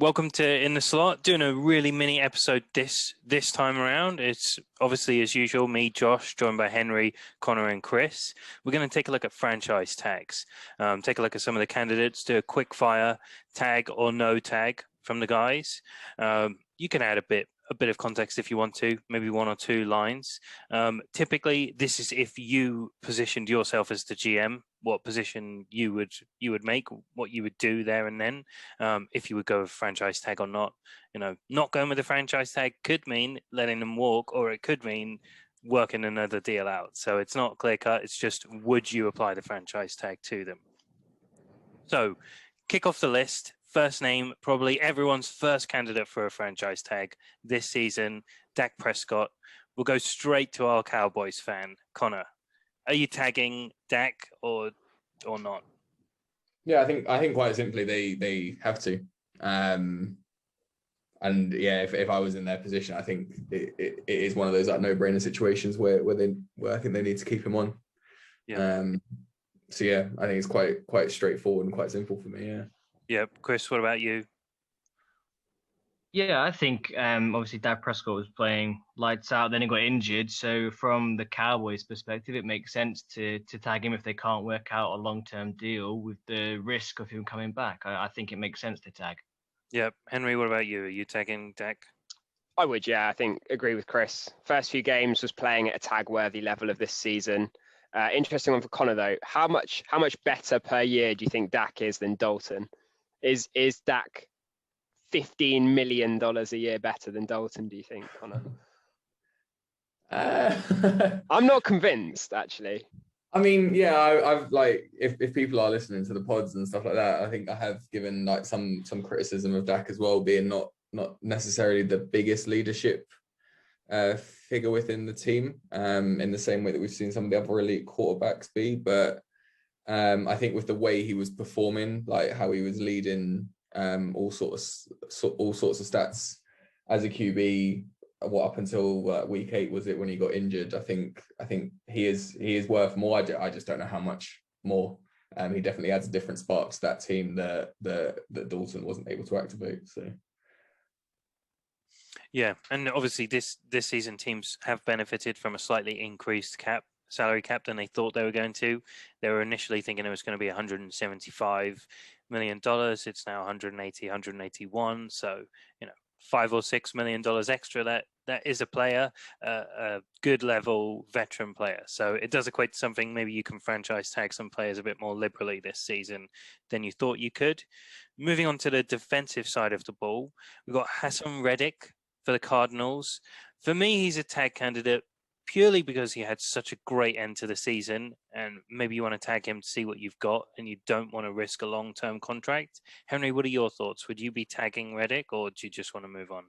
welcome to In the Slot. Doing a really mini episode this time around. It's obviously as usual, me, Josh, joined by Henry, Connor, and Chris. We're going to take a look at franchise tags. Take a look at some of the candidates. Do a quick fire tag or no tag from the guys. You can add a bit of context if you want to, maybe one or two lines. Typically, this is if you positioned yourself as the GM, what position you would make, what you would do there and then, if you would go with franchise tag or not. Not going with the franchise tag could mean letting them walk, or it could mean working another deal out. So it's not clear cut. It's just, would you apply the franchise tag to them? So kick off the list. First name, probably everyone's first candidate for a franchise tag this season, Dak Prescott. We'll go straight to our Cowboys fan, Connor. Are you tagging Dak or not? Yeah, I think quite simply they have to. And yeah, if I was in their position, I think it is one of those like no-brainer situations where I think they need to keep him on. Yeah. So yeah, I think it's quite straightforward and quite simple for me. Yeah. Yeah, Chris, what about you? Yeah, I think obviously Dak Prescott was playing lights out, then he got injured. So from the Cowboys' perspective, it makes sense to tag him if they can't work out a long-term deal with the risk of him coming back. I think it makes sense to tag. Yeah, Henry, what about you? Are you tagging Dak? I would, yeah. I think agree with Chris. First few games was playing at a tag-worthy level of this season. Interesting one for Connor though. How much better per year do you think Dak is than Dalton? Is Dak $15 million a year better than Dalton, do you think, Connor? I'm not convinced, actually. I mean, yeah, I've like if people are listening to the pods and stuff like that, I think I have given like some criticism of Dak as well, being not necessarily the biggest leadership figure within the team, in the same way that we've seen some of the other elite quarterbacks be. But I think with the way he was performing, like how he was leading all sorts of stats as a QB, up until week 8 was it when he got injured. I think he is worth more. I just don't know how much more. He definitely adds a different spark to that team that Dalton wasn't able to activate. So yeah, and obviously this season teams have benefited from a slightly increased salary cap than they thought they were going to. They were initially thinking it was going to be $175 million. It's now 180, 181. So, $5 or $6 million extra. That is a player, a good level veteran player. So it does equate to something. Maybe you can franchise tag some players a bit more liberally this season than you thought you could. Moving on to the defensive side of the ball, we've got Haason Reddick for the Cardinals. For me, he's a tag candidate purely because he had such a great end to the season, and maybe you want to tag him to see what you've got and you don't want to risk a long-term contract. Henry, what are your thoughts? Would you be tagging Reddick, or do you just want to move on?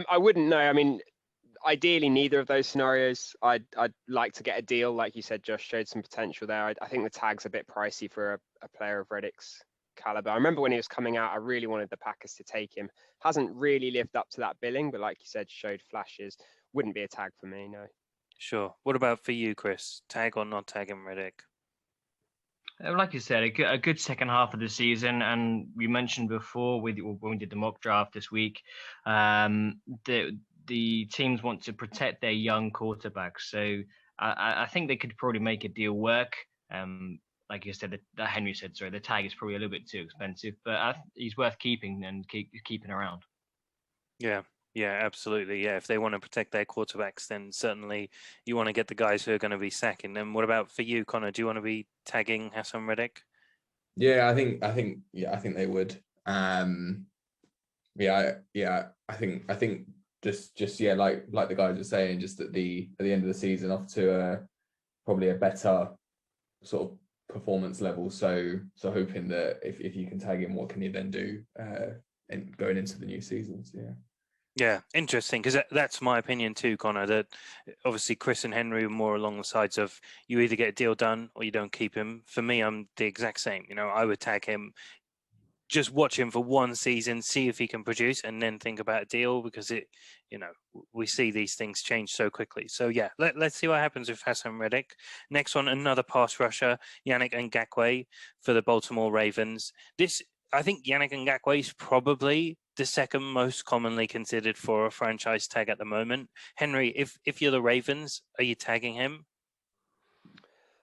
I wouldn't know. I mean, ideally, neither of those scenarios. I'd like to get a deal. Like you said, Josh showed some potential there. I think the tag's a bit pricey for a player of Reddick's caliber. I remember when he was coming out, I really wanted the Packers to take him. Hasn't really lived up to that billing, but like you said, showed flashes. Wouldn't be a tag for me, no. Sure. What about for you, Chris? Tag or not tagging Reddick? Like you said, a good second half of the season, and we mentioned before when we did the mock draft this week, the teams want to protect their young quarterbacks. So I think they could probably make a deal work. Like you said, that Henry said, sorry, the tag is probably a little bit too expensive, but he's worth keeping and keeping around. Yeah, absolutely. Yeah, if they want to protect their quarterbacks, then certainly you want to get the guys who are going to be sacking them. What about for you, Connor? Do you want to be tagging Haason Reddick? yeah, I think they would. I think just yeah, like the guys are saying, just at the end of the season, off to probably a better sort of performance level. So hoping that if you can tag him, what can you then do and going into the new season? So, yeah. Yeah, interesting, because that's my opinion too, Connor, that obviously Chris and Henry are more along the sides of you either get a deal done or you don't keep him. For me, I'm the exact same. I would tag him, just watch him for one season, see if he can produce, and then think about a deal, because we see these things change so quickly. So yeah, let's see what happens with Haason Reddick. Next one, another pass rusher, Yannick Ngakoue for the Baltimore Ravens. This I think Yannick Ngakoue is probably the second most commonly considered for a franchise tag at the moment. Henry, if you're the Ravens, are you tagging him?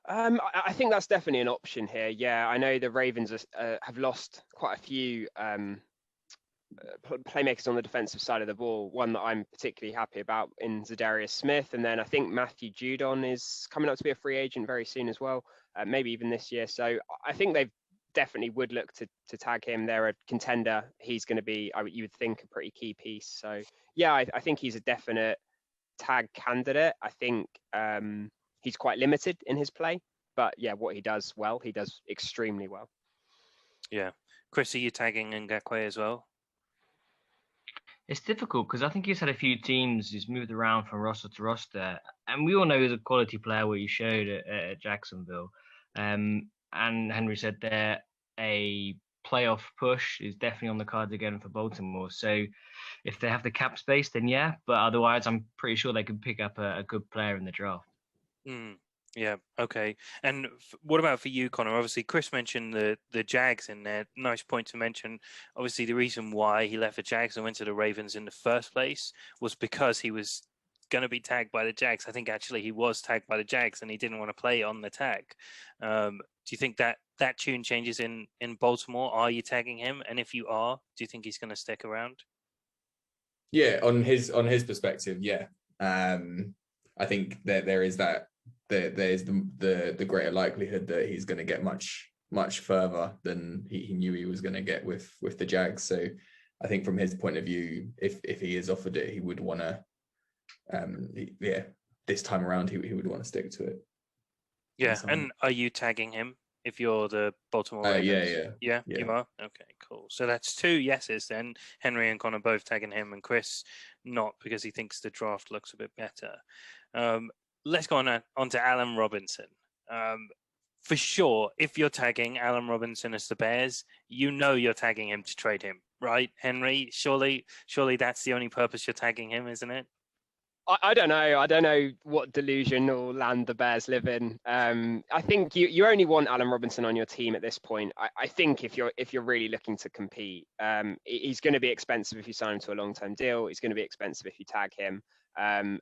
I think that's definitely an option here. Yeah, I know the Ravens have lost quite a few playmakers on the defensive side of the ball. One that I'm particularly happy about in Zadarius Smith, and then I think Matthew Judon is coming up to be a free agent very soon as well, maybe even this year. So I think they definitely would look to tag him. They're a contender. He's going to be, you would think, a pretty key piece. So yeah, I think he's a definite tag candidate. I think he's quite limited in his play, but yeah, what he does well, he does extremely well. Yeah. Chris, are you tagging Ngakoue as well? It's difficult because I think he's had a few teams. He's moved around from roster to roster, and we all know he's a quality player. What he showed at Jacksonville, and Henry said there a playoff push is definitely on the cards again for Baltimore. So if they have the cap space, then yeah. But otherwise, I'm pretty sure they could pick up a good player in the draft. Yeah. Okay. And what about for you, Connor? Obviously, Chris mentioned the Jags in there. Nice point to mention. Obviously, the reason why he left the Jags and went to the Ravens in the first place was because he was going to be tagged by the Jags. I think actually he was tagged by the Jags and he didn't want to play on the tag. Do you think that tune changes in Baltimore? Are you tagging him? And if you are, do you think he's going to stick around? Yeah, on his perspective, yeah. I think that there is that. There's the greater likelihood that he's going to get much further than he knew he was going to get with the Jags. So I think from his point of view, if he is offered it, he would want to, this time around he would want to stick to it. Yeah, and are you tagging him if you're the Baltimore Ravens? Yeah, you are? Okay, cool. So that's 2 yeses then. Henry and Connor both tagging him, and Chris not, because he thinks the draft looks a bit better. Let's go on to Allen Robinson. For sure, if you're tagging Allen Robinson as the Bears, you know you're tagging him to trade him, right, Henry? Surely that's the only purpose you're tagging him, isn't it? I don't know. I don't know what delusional land the Bears live in. I think you only want Allen Robinson on your team at this point. I think if you're really looking to compete, he's going to be expensive if you sign him to a long-term deal. He's going to be expensive if you tag him. And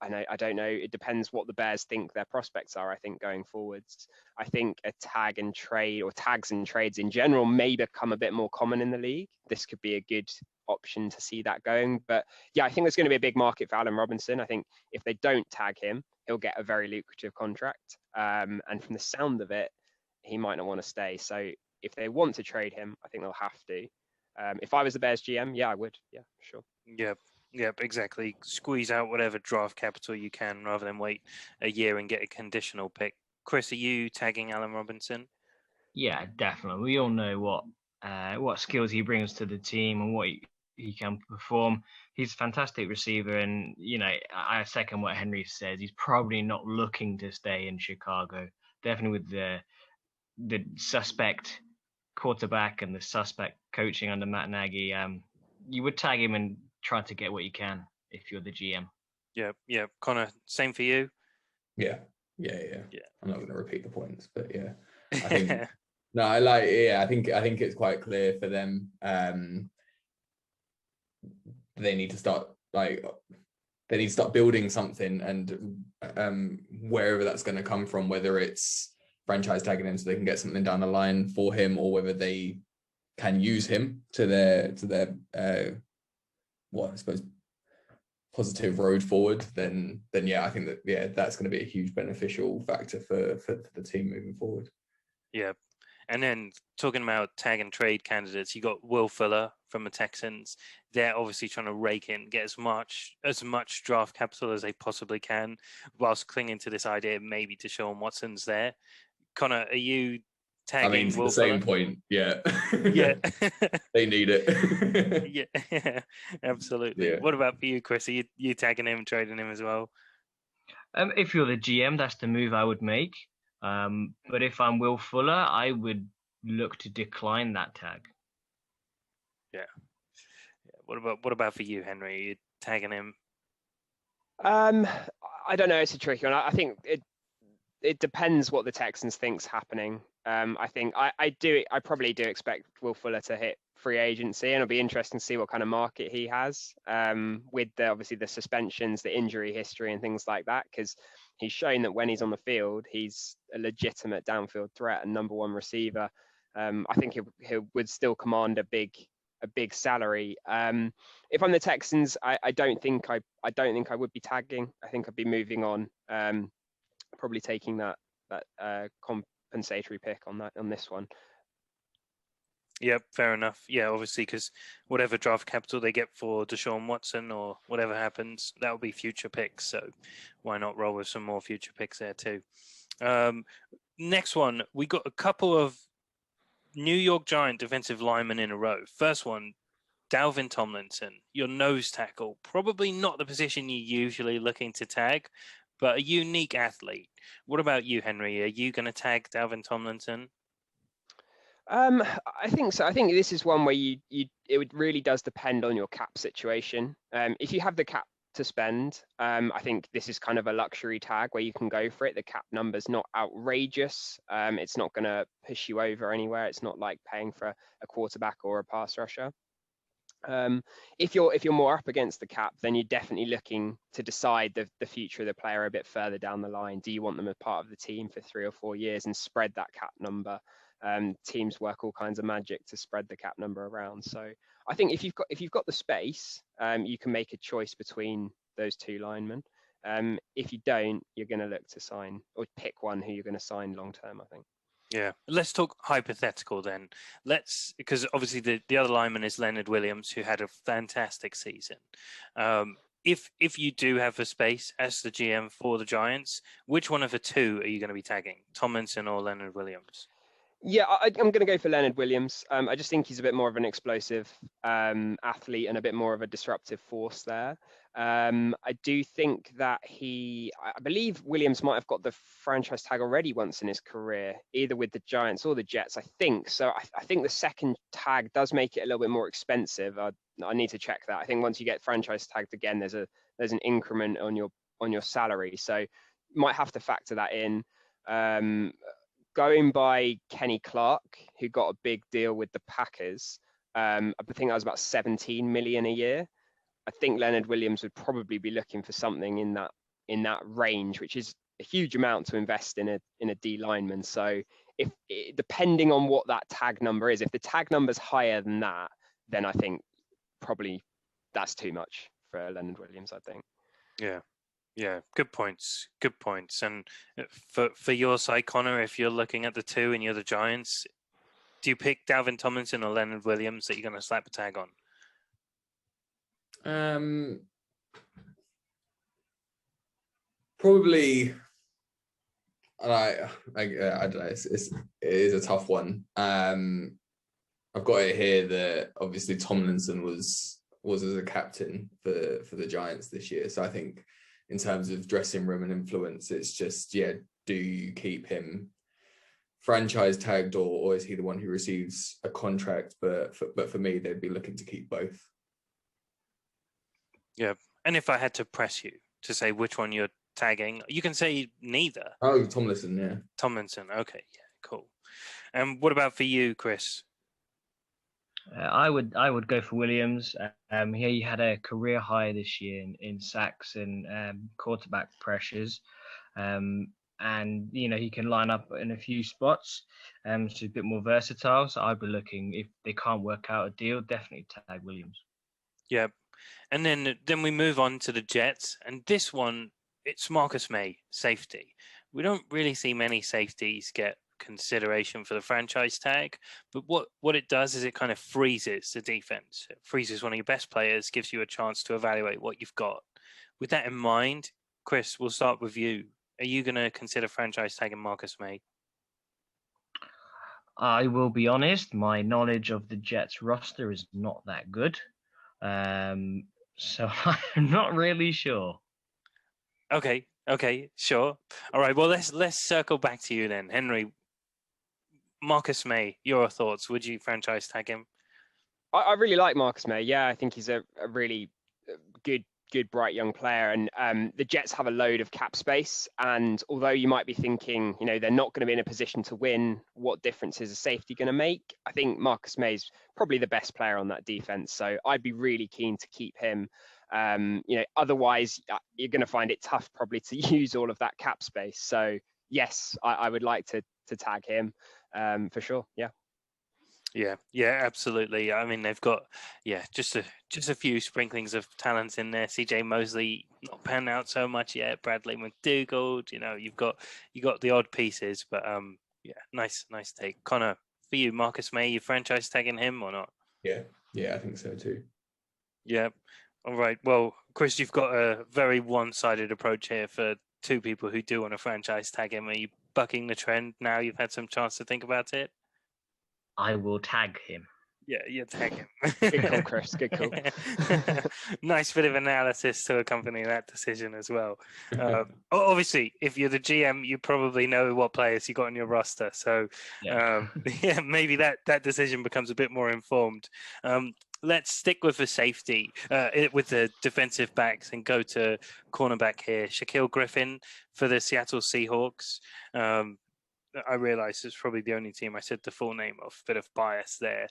I don't know. It depends what the Bears think their prospects are. I think going forwards, I think a tag and trade, or tags and trades in general, may become a bit more common in the league. This could be a good option to see that going. But yeah, I think there's going to be a big market for Allen Robinson. I think if they don't tag him, he'll get a very lucrative contract. And from the sound of it, he might not want to stay. So if they want to trade him, I think they'll have to. If I was the Bears GM, yeah, I would. Yeah, sure. Yep, exactly. Squeeze out whatever draft capital you can rather than wait a year and get a conditional pick. Chris, are you tagging Allen Robinson? Yeah, definitely. We all know what skills he brings to the team and what he can perform. He's a fantastic receiver, and I second what Henry says. He's probably not looking to stay in Chicago. Definitely with the suspect quarterback and the suspect coaching under Matt Nagy, you would tag him and try to get what you can if you're the GM. Yeah. Connor, same for you? Yeah. I'm not going to repeat the points, but yeah. I think I think it's quite clear for them. They need to start building something, and wherever that's going to come from, whether it's franchise tagging him so they can get something down the line for him, or whether they can use him to their I suppose positive road forward, then yeah, I think that that's going to be a huge beneficial factor for the team moving forward. Yeah. And then talking about tag and trade candidates, you got Will Fuller from the Texans. They're obviously trying to rake in, get as much draft capital as they possibly can, whilst clinging to this idea maybe Deshaun Watson's there. Connor, are you tagging Will the same Fuller? point, yeah. Yeah. They need it. Yeah, absolutely. Yeah. What about for you, Chris? Are you tagging him, trading him as well? If you're the GM, that's the move I would make. But if I'm Will Fuller, I would look to decline that tag. Yeah. What about for you, Henry? Are you tagging him? I don't know. It's a tricky one. I think it depends what the Texans think's happening. I think I probably do expect Will Fuller to hit free agency, and it'll be interesting to see what kind of market he has with obviously the suspensions, the injury history, and things like that. Because he's shown that when he's on the field, he's a legitimate downfield threat and number one receiver. I think he would still command a big salary. If I'm the Texans, I don't think I would be tagging. I think I'd be moving on. Probably taking that compensatory pick on this one. Yep, fair enough. Yeah, obviously, because whatever draft capital they get for Deshaun Watson or whatever happens, that will be future picks. So why not roll with some more future picks there too? Next one, we got a couple of New York Giant defensive linemen in a row. First one, Dalvin Tomlinson, your nose tackle. Probably not the position you're usually looking to tag, but a unique athlete. What about you, Henry? Are you going to tag Dalvin Tomlinson? I think so. I think this is one where it really does depend on your cap situation. If you have the cap to spend, I think this is kind of a luxury tag where you can go for it. The cap number's not outrageous. It's not going to push you over anywhere. It's not like paying for a quarterback or a pass rusher. If you're more up against the cap, then you're definitely looking to decide the future of the player a bit further down the line. Do you want them as part of the team for 3 or 4 years and spread that cap number? Teams work all kinds of magic to spread the cap number around. So I think if you've got the space, you can make a choice between those two linemen. If you don't, you're going to look to sign or pick one who you're going to sign long term, I think. Yeah, let's talk hypothetical then. Because obviously the other lineman is Leonard Williams, who had a fantastic season. If you do have a space as the GM for the Giants, which one of the two are you going to be tagging, Tomlinson or Leonard Williams? Yeah, I'm going to go for Leonard Williams. I just think he's a bit more of an explosive athlete and a bit more of a disruptive force there. I do think that I believe Williams might have got the franchise tag already once in his career, either with the Giants or the Jets, I think. So I think the second tag does make it a little bit more expensive. I need to check that. I think once you get franchise tagged again, there's an increment on your salary. So you might have to factor that in. Going by Kenny Clark, who got a big deal with the Packers, I think that was about 17 million a year. I think Leonard Williams would probably be looking for something in that range, which is a huge amount to invest in a D lineman. So depending on what that tag number is, if the tag number's higher than that, then I think probably that's too much for Leonard Williams, I think. Yeah, good points. And for your side, Connor, if you're looking at the two and you're the Giants, do you pick Dalvin Tomlinson or Leonard Williams that you're going to slap a tag on? Probably. I don't know. It is a tough one. I've got it here that obviously Tomlinson was as a captain for the Giants this year. So I think in terms of dressing room and influence, it's just, do you keep him franchise tagged or is he the one who receives a contract? But for me, they'd be looking to keep both. Yeah. And if I had to press you to say which one you're tagging, you can say neither. Oh, Tomlinson, yeah. Tomlinson. Okay. Yeah, cool. And what about for you, Chris? I would go for Williams. He had a career high this year in sacks and quarterback pressures, and he can line up in a few spots. So he's a bit more versatile. So I'd be looking, if they can't work out a deal, definitely tag Williams. Yeah, and then we move on to the Jets, and this one, it's Marcus May, safety. We don't really see many safeties get consideration for the franchise tag, but what it does is it kind of freezes the defense. It freezes one of your best players, gives you a chance to evaluate what you've got. With that in mind, Chris, we'll start with you. Are you going to consider franchise tagging Marcus May? I will be honest, my knowledge of the Jets roster is not that good, so I'm not really sure. Okay, sure. All right, well, let's circle back to you then, Henry. Marcus May, your thoughts? Would you franchise tag him? I really like Marcus May. Yeah, I think he's a really good good, bright young player. And the Jets have a load of cap space. And although you might be thinking, they're not going to be in a position to win, what difference is a safety going to make? I think Marcus May is probably the best player on that defense. So I'd be really keen to keep him. Otherwise, you're going to find it tough probably to use all of that cap space. So yes, I would like to tag him for sure. Yeah. Yeah, absolutely. I mean, they've got just a few sprinklings of talent in there. CJ Mosley not panned out so much yet. Bradley McDougald, you've got the odd pieces, but nice take. Connor, for you, Marcus May, you franchise tagging him or not? Yeah, I think so too. Yeah. All right. Well, Chris, you've got a very one-sided approach here for two people who do want to franchise tag him. Are you bucking the trend now? You've had some chance to think about it. I will tag him. Yeah, you tag him. Good call, Chris. Good call. Nice bit of analysis to accompany that decision as well. Obviously, if you're the GM, you probably know what players you got on your roster. So, maybe that decision becomes a bit more informed. Let's stick with the safety, with the defensive backs, and go to cornerback here. Shaquill Griffin for the Seattle Seahawks. I realize it's probably the only team I said the full name of. Bit of bias there.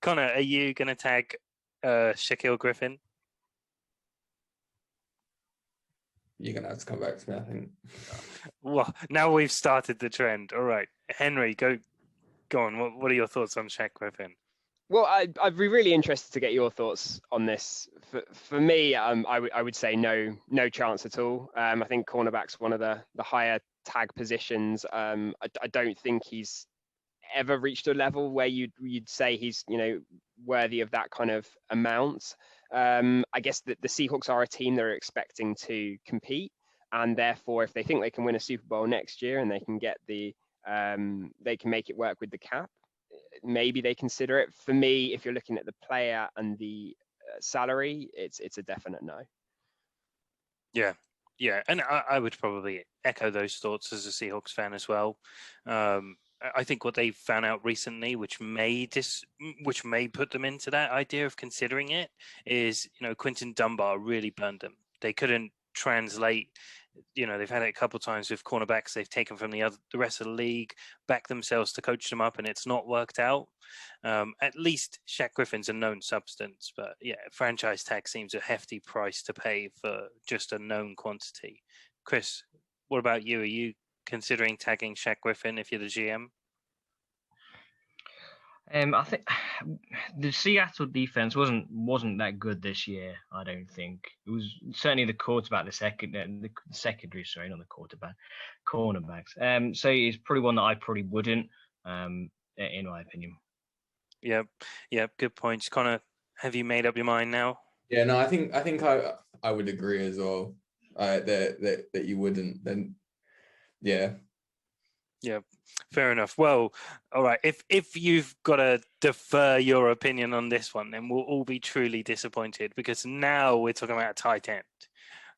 Connor, are you going to tag Shaquill Griffin? You're going to have to come back to me, I think. Well, now we've started the trend. All right. Henry, go on. What are your thoughts on Shaq Griffin? Well, I'd be really interested to get your thoughts on this. For me, I would say no chance at all. I think cornerback's one of the higher tag positions. I don't think he's ever reached a level where you'd say he's worthy of that kind of amount. I guess that the Seahawks are a team that are expecting to compete, and therefore, if they think they can win a Super Bowl next year and they can get they can make it work with the cap, maybe they consider it. For me, if you're looking at the player and the salary, it's a definite no. Yeah, and I would probably echo those thoughts as a Seahawks fan as well. I think what they found out recently, which may put them into that idea of considering it, is Quinton Dunbar really burned them. They couldn't translate. They've had it a couple of times with cornerbacks they've taken from the rest of the league, back themselves to coach them up, and it's not worked out. At least Shaq Griffin's a known substance, but franchise tag seems a hefty price to pay for just a known quantity. Chris, what about you? Are you considering tagging Shaq Griffin if you're the GM? I think the Seattle defense wasn't that good this year. I don't think it was certainly the quarterback, the secondary. Sorry, not the quarterback, cornerbacks. So it's probably one that I probably wouldn't, in my opinion. Yep, good points, Connor. Have you made up your mind now? Yeah, no, I think I would agree as well. That you wouldn't. Then, yeah. Yeah, fair enough. Well, all right. If you've got to defer your opinion on this one, then we'll all be truly disappointed, because now we're talking about a tight end.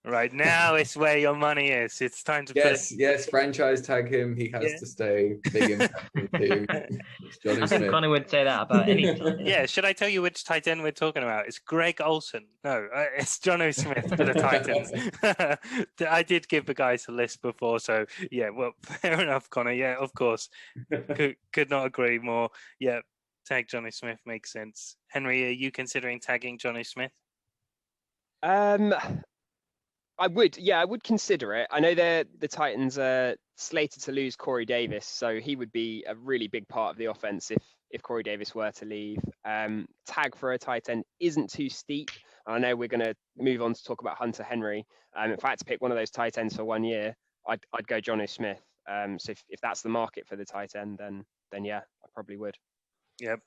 Right now, it's where your money is. It's time to yes, franchise tag him. He has to stay. Big impact too. I think Connor would say that about any time. Yeah, should I tell you which tight end we're talking about? It's Greg Olsen. No, it's Jonnu Smith for the Titans. I did give the guys a list before, so yeah. Well, fair enough, Connor. Yeah, of course. Could not agree more. Yeah, tag Jonnu Smith makes sense. Henry, are you considering tagging Jonnu Smith? I would consider it. I know the Titans are slated to lose Corey Davis, so he would be a really big part of the offense if Corey Davis were to leave. Tag for a tight end isn't too steep. I know we're going to move on to talk about Hunter Henry. If I had to pick one of those tight ends for 1 year, I'd go Jonnu Smith. So if that's the market for the tight end, then yeah, I probably would. Yep.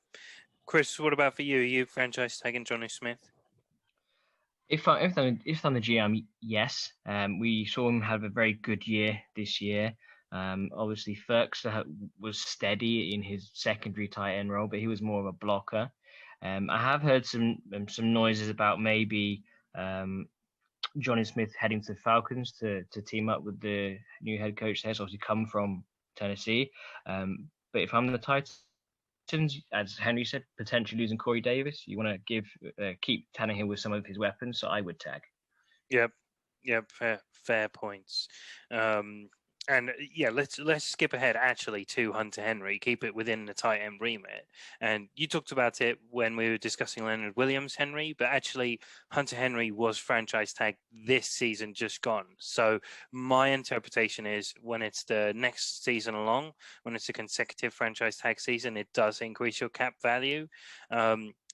Chris, what about for you? Are you franchise tagging Jonnu Smith? If I'm the GM, yes. We saw him have a very good year this year. Obviously, Ferks was steady in his secondary tight end role, but he was more of a blocker. I have heard some noises about maybe Jonnu Smith heading to the Falcons to team up with the new head coach there. So obviously come from Tennessee. But if I'm the Titans, options, as Henry said, potentially losing Corey Davis. You want to keep Tannehill with some of his weapons, so I would tag. Yep, fair points. And yeah, let's skip ahead actually to Hunter Henry. Keep it within the tight end remit. And you talked about it when we were discussing Leonard Williams, Henry, but actually Hunter Henry was franchise tag this season just gone. So my interpretation is when it's the next season along, when it's a consecutive franchise tag season, it does increase your cap value.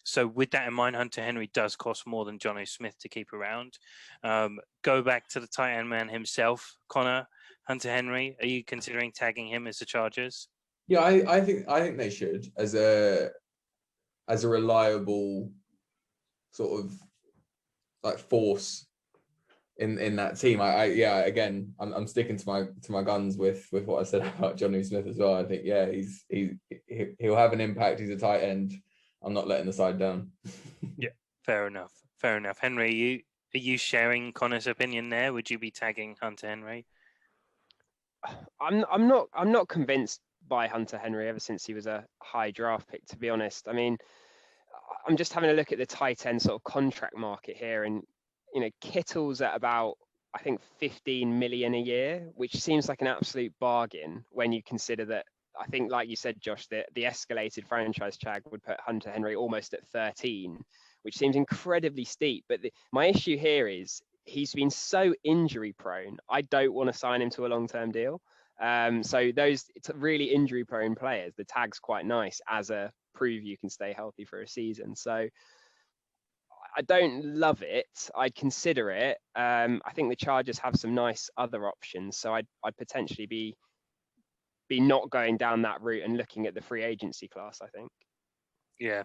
So with that in mind, Hunter Henry does cost more than Jonnu Smith to keep around. Go back to the tight end man himself, Connor. Hunter Henry, are you considering tagging him as the Chargers? Yeah, I think they should as a reliable sort of like force in that team. I'm sticking to my guns with what I said about Jonnu Smith as well. I think he'll have an impact. He's a tight end. I'm not letting the side down. Yeah, fair enough. Henry, are you sharing Connor's opinion there? Would you be tagging Hunter Henry? I'm not convinced by Hunter Henry ever since he was a high draft pick, to be honest. I mean, I'm just having a look at the tight end sort of contract market here, and Kittle's at about, I think, 15 million a year, which seems like an absolute bargain when you consider that. I think, like you said, Josh, the escalated franchise tag would put Hunter Henry almost at 13, which seems incredibly steep. But my issue here is he's been so injury prone. I don't want to sign him to a long-term deal. So those really injury prone players, the tag's quite nice as a prove you can stay healthy for a season. So I don't love it. I'd consider it. I think the Chargers have some nice other options. So I'd potentially be not going down that route and looking at the free agency class, I think. Yeah,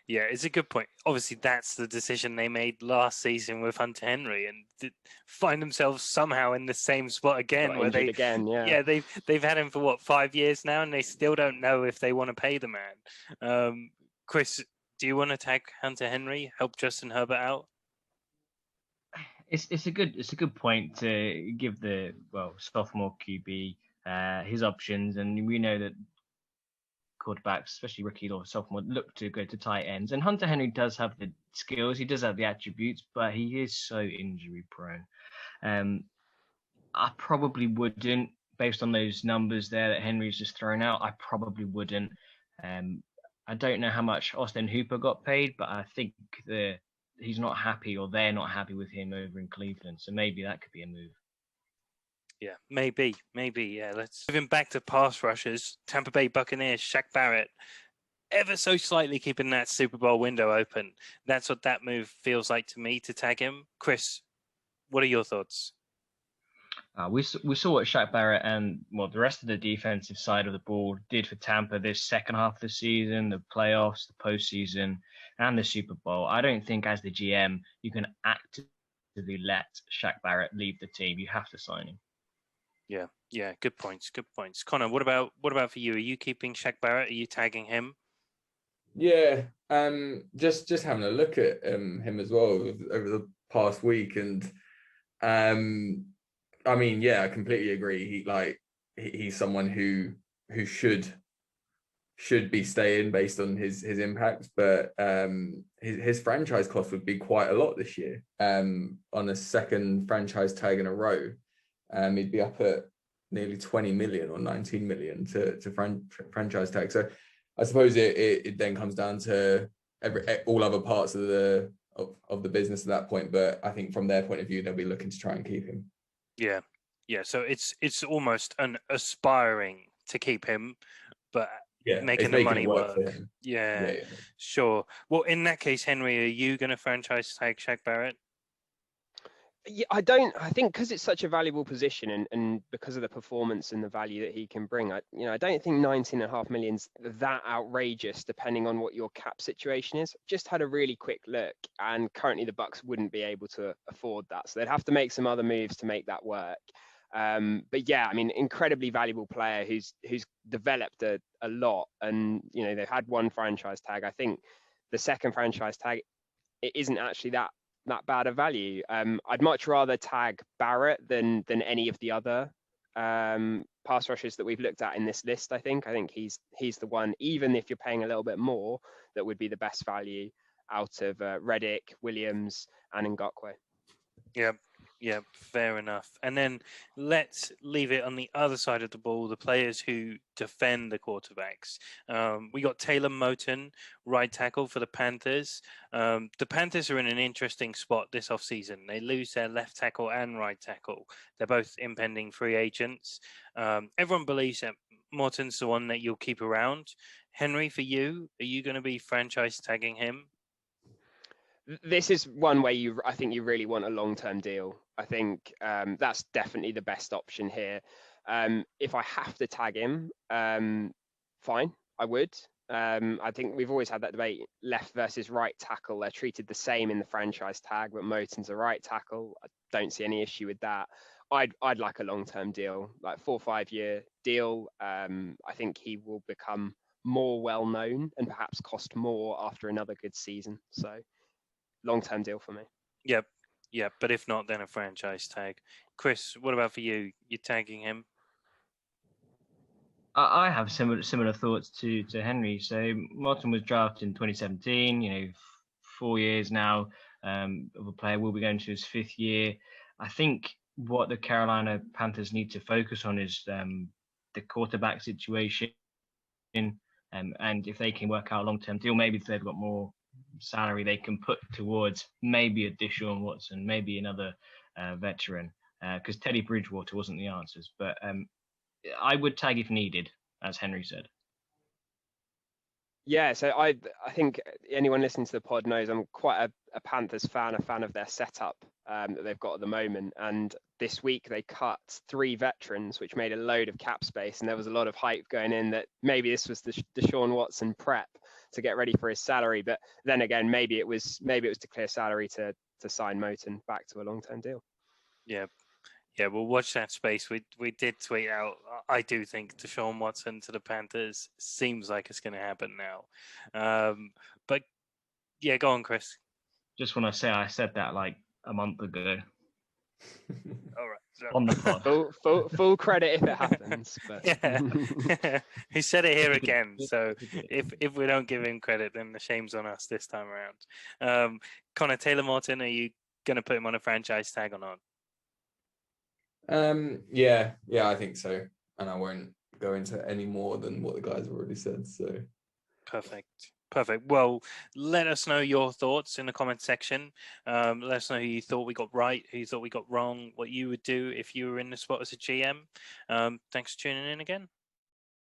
it's a good point. Obviously, that's the decision they made last season with Hunter Henry, and find themselves somehow in the same spot again. They've had him for what, 5 years now, and they still don't know if they want to pay the man. Chris, do you want to tag Hunter Henry? Help Justin Herbert out? It's a good point to give the sophomore QB his options, and we know that quarterbacks, especially rookie or sophomore, look to go to tight ends. And Hunter Henry does have the skills, he does have the attributes, but he is so injury prone. I probably wouldn't, based on those numbers there that Henry's just thrown out, I probably wouldn't. I don't know how much Austin Hooper got paid, but I think he's not happy, or they're not happy with him over in Cleveland. So maybe that could be a move. Yeah, maybe. Yeah, let's move him back to pass rushers. Tampa Bay Buccaneers, Shaq Barrett, ever so slightly keeping that Super Bowl window open. That's what that move feels like to me, to tag him. Chris, what are your thoughts? We saw what Shaq Barrett and the rest of the defensive side of the ball did for Tampa this second half of the season, the playoffs, the postseason, and the Super Bowl. I don't think as the GM you can actively let Shaq Barrett leave the team. You have to sign him. Yeah, good points. Connor, what about for you? Are you keeping Shaq Barrett? Are you tagging him? Yeah, just having a look at him as well over the past week, and I mean, yeah, I completely agree. He's someone who should be staying based on his impact, but his franchise cost would be quite a lot this year. On a second franchise tag in a row. He'd be up at nearly 20 million or 19 million to franchise tag. So I suppose it then comes down to all other parts of the business at that point. But I think from their point of view, they'll be looking to try and keep him. Yeah. So it's almost an aspiring to keep him, but making the money work. Yeah, sure. Well, in that case, Henry, are you going to franchise tag Shaq Barrett? Yeah, I think because it's such a valuable position, and because of the performance and the value that he can bring, I don't think 19.5 million's that outrageous, depending on what your cap situation is. Just had a really quick look, and currently the Bucks wouldn't be able to afford that, so they'd have to make some other moves to make that work. But yeah, I mean, incredibly valuable player who's developed a lot, and they've had one franchise tag. I think the second franchise tag, it isn't actually that bad of value. I'd much rather tag Barrett than any of the other pass rushers that we've looked at in this list. I think he's the one, even if you're paying a little bit more, that would be the best value out of Reddick, Williams, and Ngakwe. Yeah, fair enough. And then let's leave it on the other side of the ball, the players who defend the quarterbacks. We got Taylor Moton, right tackle for the Panthers. The Panthers are in an interesting spot this offseason. They lose their left tackle and right tackle. They're both impending free agents. Everyone believes that Moton's the one that you'll keep around. Henry, for you, are you going to be franchise tagging him? This is one way I think you really want a long-term deal. I think that's definitely the best option here. If I have to tag him, fine, I would. I think we've always had that debate, left versus right tackle. They're treated the same in the franchise tag, but Moton's a right tackle. I don't see any issue with that. I'd like a long-term deal, like 4 or 5 year deal. I think he will become more well-known and perhaps cost more after another good season. So long-term deal for me. Yep. But if not, then a franchise tag. Chris, what about for you? You're tagging him? I have similar thoughts to Henry. So Martin was drafted in 2017. 4 years now of a player. Will be going to his 5th year. I think what the Carolina Panthers need to focus on is the quarterback situation, and if they can work out a long-term deal, maybe if they've got more salary they can put towards maybe a Deshaun Watson, maybe another veteran, because Teddy Bridgewater wasn't the answers. But I would tag if needed, as Henry said. Yeah, so I think anyone listening to the pod knows I'm quite a Panthers fan, a fan of their setup that they've got at the moment. And this week they cut 3 veterans, which made a load of cap space. And there was a lot of hype going in that maybe this was the Deshaun Watson prep to get ready for his salary. But then again, maybe it was to clear salary to sign Moton back to a long-term deal. Yeah, we'll watch that space. We did tweet out. I do think Deshaun Watson to the Panthers seems like it's going to happen now. But yeah, go on, Chris. Just want to say I said that like a month ago. All right. So. On the pod. Full credit if it happens. But. Yeah. He said it here again. So if we don't give him credit, then the shame's on us this time around. Connor, Taylor Moton, are you going to put him on a franchise tag or not? Yeah, I think so. And I won't go into any more than what the guys have already said. So perfect. Well, let us know your thoughts in the comment section. Let us know who you thought we got right, who you thought we got wrong, what you would do if you were in the spot as a GM. Thanks for tuning in again.